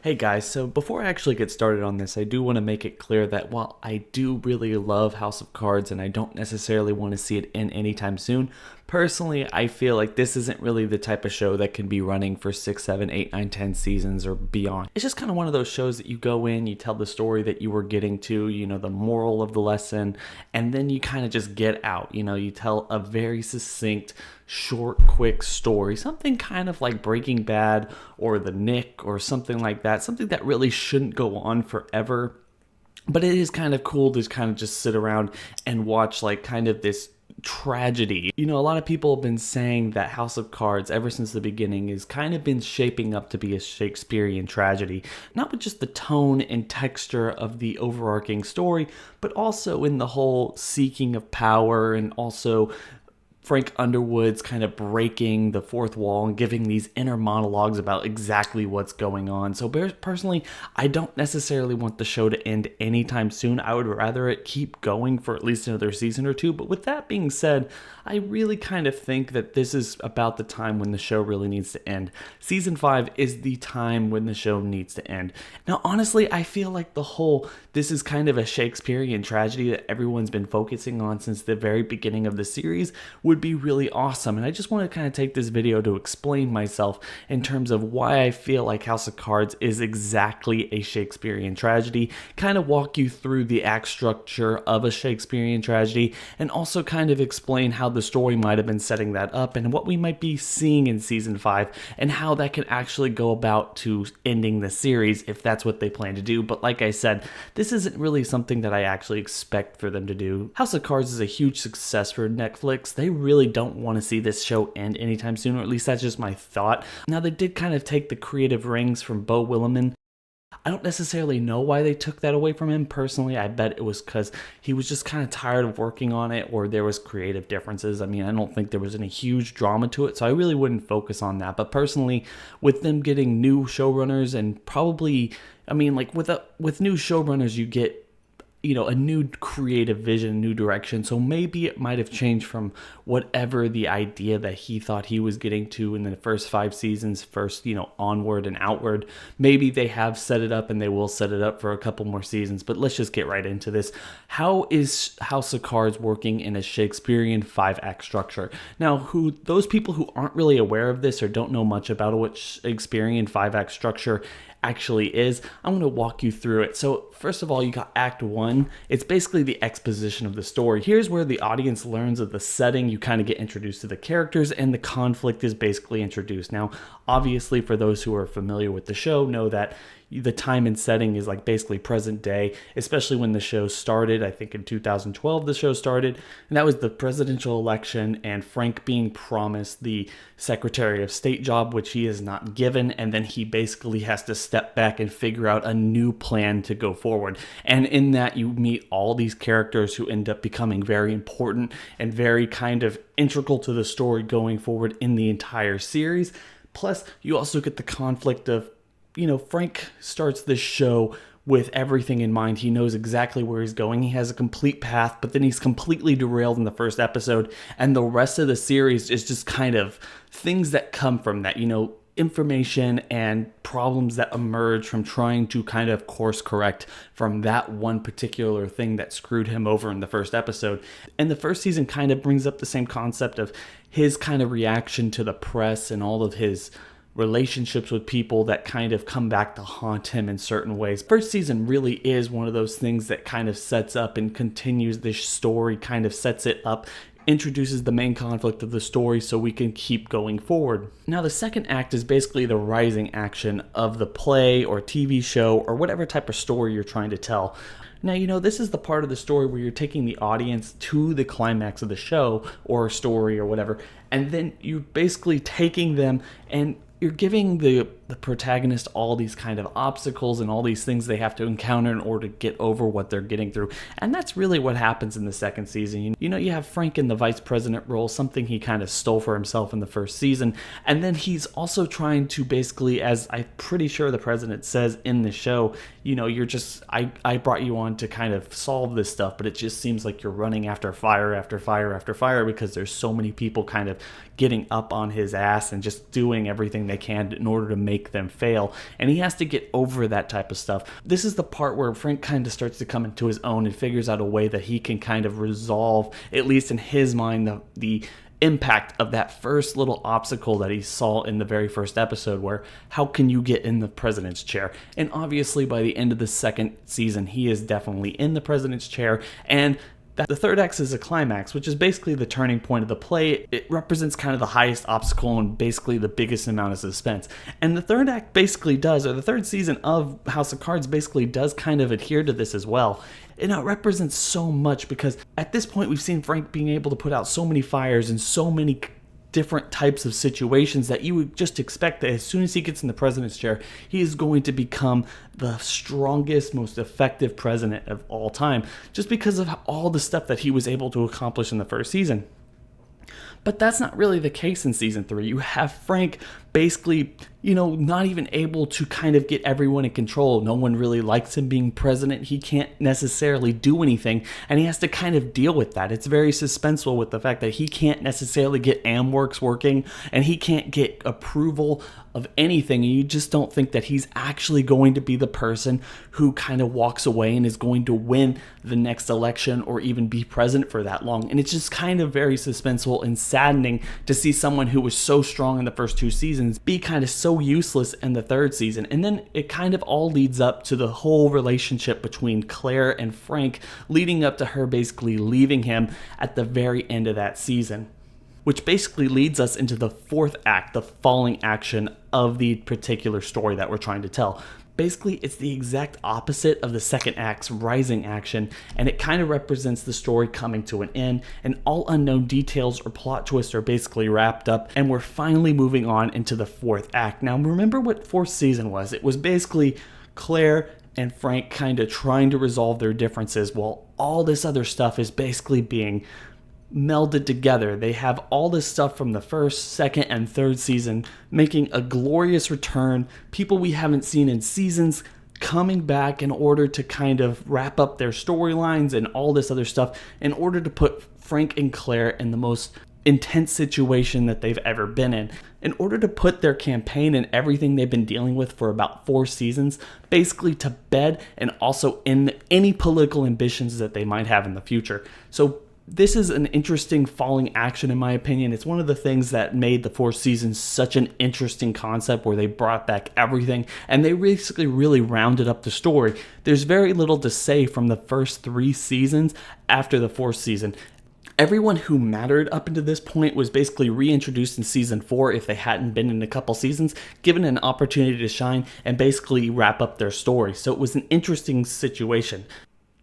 Hey guys, so before I actually get started on this, I do want to make it clear that while I do really love House of Cards and I don't necessarily want to see it end anytime soon, personally, I feel like this isn't really the type of show that can be running for 6, 7, 8, 9, 10 seasons or beyond. It's just kind of one of those shows that you go in, you tell the story that you were getting to, the moral of the lesson, and then you kind of just get out. You tell a very succinct, short, quick story, something kind of like Breaking Bad or The Nick or something like that, something that really shouldn't go on forever. But it is kind of cool to kind of just sit around and watch like kind of this tragedy. A lot of people have been saying that House of Cards ever since the beginning has kind of been shaping up to be a Shakespearean tragedy, not with just the tone and texture of the overarching story, but also in the whole seeking of power and also Frank Underwood's kind of breaking the fourth wall and giving these inner monologues about exactly what's going on. So personally, I don't necessarily want the show to end anytime soon. I would rather it keep going for at least another season or two. But with that being said, I really kind of think that this is about the time when the show really needs to end. Season 5 is the time when the show needs to end. Now, honestly, I feel like this is kind of a Shakespearean tragedy that everyone's been focusing on since the very beginning of the series would be really awesome. And I just want to kind of take this video to explain myself in terms of why I feel like House of Cards is exactly a Shakespearean tragedy, kind of walk you through the act structure of a Shakespearean tragedy, and also kind of explain how the story might have been setting that up and what we might be seeing in season 5 and how that can actually go about to ending the series if that's what they plan to do. But like I said, this isn't really something that I actually expect for them to do. House of Cards is a huge success for Netflix. They really don't want to see this show end anytime soon, or at least that's just my thought. Now, they did kind of take the creative reins from Beau Willimon. I don't necessarily know why they took that away from him. Personally, I bet it was because he was just kind of tired of working on it, or there was creative differences. I mean, I don't think there was any huge drama to it, so I really wouldn't focus on that. But personally, with them getting new showrunners and probably, like with new showrunners, you get a new creative vision, new direction. So maybe it might have changed from whatever the idea that he thought he was getting to in the first 5 seasons, onward and outward. Maybe they have set it up and they will set it up for a couple more seasons, but let's just get right into this. How is House of Cards working in a Shakespearean 5-act structure? Now, those people who aren't really aware of this or don't know much about what Shakespearean 5-act structure actually is, I'm going to walk you through it. So first of all, you got Act 1. It's basically the exposition of the story. Here's where the audience learns of the setting. You kind of get introduced to the characters and the conflict is basically introduced. Now, obviously, for those who are familiar with the show, know that the time and setting is like basically present day, especially when the show started. I think in 2012 the show started, and that was the presidential election and Frank being promised the Secretary of State job, which he is not given, and then he basically has to step back and figure out a new plan to go forward. And in that, you meet all these characters who end up becoming very important and very kind of integral to the story going forward in the entire series. Plus, you also get the conflict of Frank starts this show with everything in mind. He knows exactly where he's going. He has a complete path, but then he's completely derailed in the first episode. And the rest of the series is just kind of things that come from that, information and problems that emerge from trying to kind of course correct from that one particular thing that screwed him over in the first episode. And the first season kind of brings up the same concept of his kind of reaction to the press and all of his relationships with people that kind of come back to haunt him in certain ways. First season really is one of those things that kind of sets up and continues this story, kind of sets it up, introduces the main conflict of the story so we can keep going forward. Now, the second act is basically the rising action of the play or TV show or whatever type of story you're trying to tell. Now, this is the part of the story where you're taking the audience to the climax of the show or story or whatever, and then you're basically taking them and you're giving the protagonist all these kind of obstacles and all these things they have to encounter in order to get over what they're getting through. And that's really what happens in the second season. You have Frank in the vice president role, something he kind of stole for himself in the first season. And then he's also trying to basically, as I'm pretty sure the president says in the show, I brought you on to kind of solve this stuff, but it just seems like you're running after fire after fire after fire because there's so many people kind of getting up on his ass and just doing everything they can in order to make them fail. And he has to get over that type of stuff. This is the part where Frank kind of starts to come into his own and figures out a way that he can kind of resolve, at least in his mind, the impact of that first little obstacle that he saw in the very first episode, where how can you get in the president's chair? And obviously by the end of the second season, he is definitely in the president's chair. And the third act is a climax, which is basically the turning point of the play. It represents kind of the highest obstacle and basically the biggest amount of suspense. And the third act basically does, or the third season of House of Cards basically does kind of adhere to this as well. And it represents so much because at this point we've seen Frank being able to put out so many fires and so many different types of situations that you would just expect that as soon as he gets in the president's chair, he is going to become the strongest, most effective president of all time, just because of all the stuff that he was able to accomplish in the first season. But that's not really the case in season 3. You have Frank basically, not even able to kind of get everyone in control. No one really likes him being president. He can't necessarily do anything, and he has to kind of deal with that. It's very suspenseful with the fact that he can't necessarily get AmWorks working, and he can't get approval of anything, and you just don't think that he's actually going to be the person who kind of walks away and is going to win the next election or even be president for that long. And it's just kind of very suspenseful and saddening to see someone who was so strong in the first 2 seasons be kind of so useless in the third season. And then it kind of all leads up to the whole relationship between Claire and Frank, leading up to her basically leaving him at the very end of that season, which basically leads us into the fourth act, the falling action of the particular story that we're trying to tell. Basically, it's the exact opposite of the second act's rising action, and it kind of represents the story coming to an end, and all unknown details or plot twists are basically wrapped up, and we're finally moving on into the fourth act. Now, remember what fourth season was. It was basically Claire and Frank kind of trying to resolve their differences while all this other stuff is basically being melded together. They have all this stuff from the first, second, and third season making a glorious return. People we haven't seen in seasons coming back in order to kind of wrap up their storylines and all this other stuff in order to put Frank and Claire in the most intense situation that they've ever been in order to put their campaign and everything they've been dealing with for about 4 seasons basically to bed, and also in any political ambitions that they might have in the future. So this is an interesting falling action in my opinion. It's one of the things that made the 4th season such an interesting concept, where they brought back everything and they basically really rounded up the story. There's very little to say from the first 3 seasons after the 4th season. Everyone who mattered up until this point was basically reintroduced in season 4 if they hadn't been in a couple seasons, given an opportunity to shine and basically wrap up their story. So it was an interesting situation.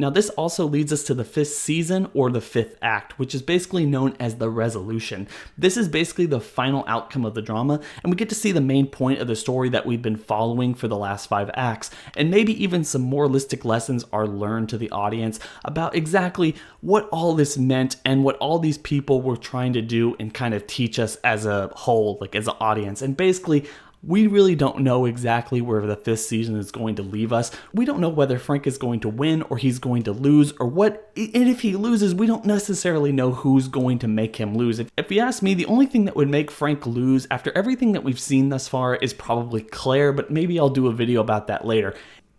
Now this also leads us to the 5th season, or the 5th act, which is basically known as the resolution. This is basically the final outcome of the drama, and we get to see the main point of the story that we've been following for the last 5 acts, and maybe even some moralistic lessons are learned to the audience about exactly what all this meant and what all these people were trying to do and kind of teach us as a whole, like as an audience. And basically, we really don't know exactly where the 5th season is going to leave us. We don't know whether Frank is going to win or he's going to lose, or what. And if he loses, we don't necessarily know who's going to make him lose. If you ask me, the only thing that would make Frank lose after everything that we've seen thus far is probably Claire, but maybe I'll do a video about that later.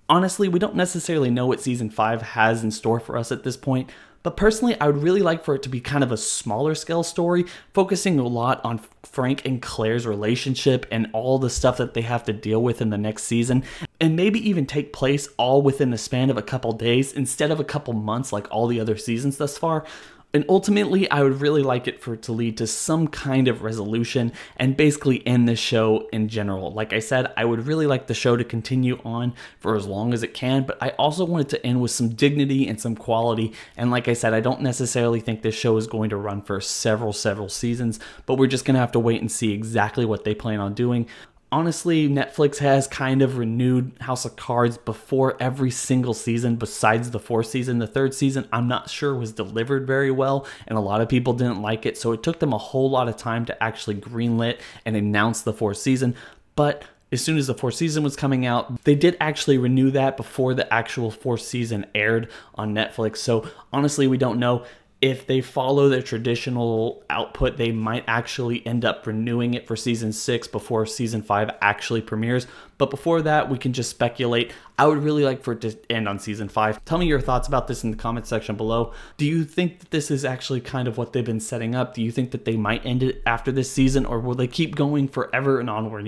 Honestly, we don't necessarily know what season 5 has in store for us at this point. But personally, I would really like for it to be kind of a smaller scale story, focusing a lot on Frank and Claire's relationship and all the stuff that they have to deal with in the next season, and maybe even take place all within the span of a couple days instead of a couple months like all the other seasons thus far. And ultimately, I would really like it for it to lead to some kind of resolution and basically end the show in general. Like I said, I would really like the show to continue on for as long as it can, but I also want it to end with some dignity and some quality. And like I said, I don't necessarily think this show is going to run for several seasons, but we're just going to have to wait and see exactly what they plan on doing. Honestly, Netflix has kind of renewed House of Cards before every single season besides the 4th season. The 3rd season, I'm not sure, was delivered very well, and a lot of people didn't like it, so it took them a whole lot of time to actually greenlit and announce the 4th season. But as soon as the 4th season was coming out, they did actually renew that before the actual 4th season aired on Netflix. So honestly, we don't know if they follow their traditional output, they might actually end up renewing it for season 6 before season 5 actually premieres. But before that, we can just speculate. I would really like for it to end on season 5. Tell me your thoughts about this in the comment section below. Do you think that this is actually kind of what they've been setting up? Do you think that they might end it after this season, or will they keep going forever and onward?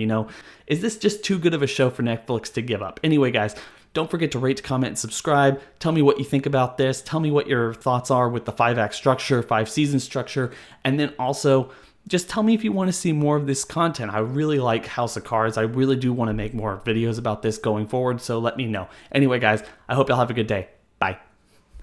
Is this just too good of a show for Netflix to give up? Anyway, guys, don't forget to rate, comment, and subscribe. Tell me what you think about this. Tell me what your thoughts are with the 5-act structure, 5-season structure, and then also just tell me if you want to see more of this content. I really like House of Cards. I really do want to make more videos about this going forward, so let me know. Anyway, guys, I hope y'all have a good day.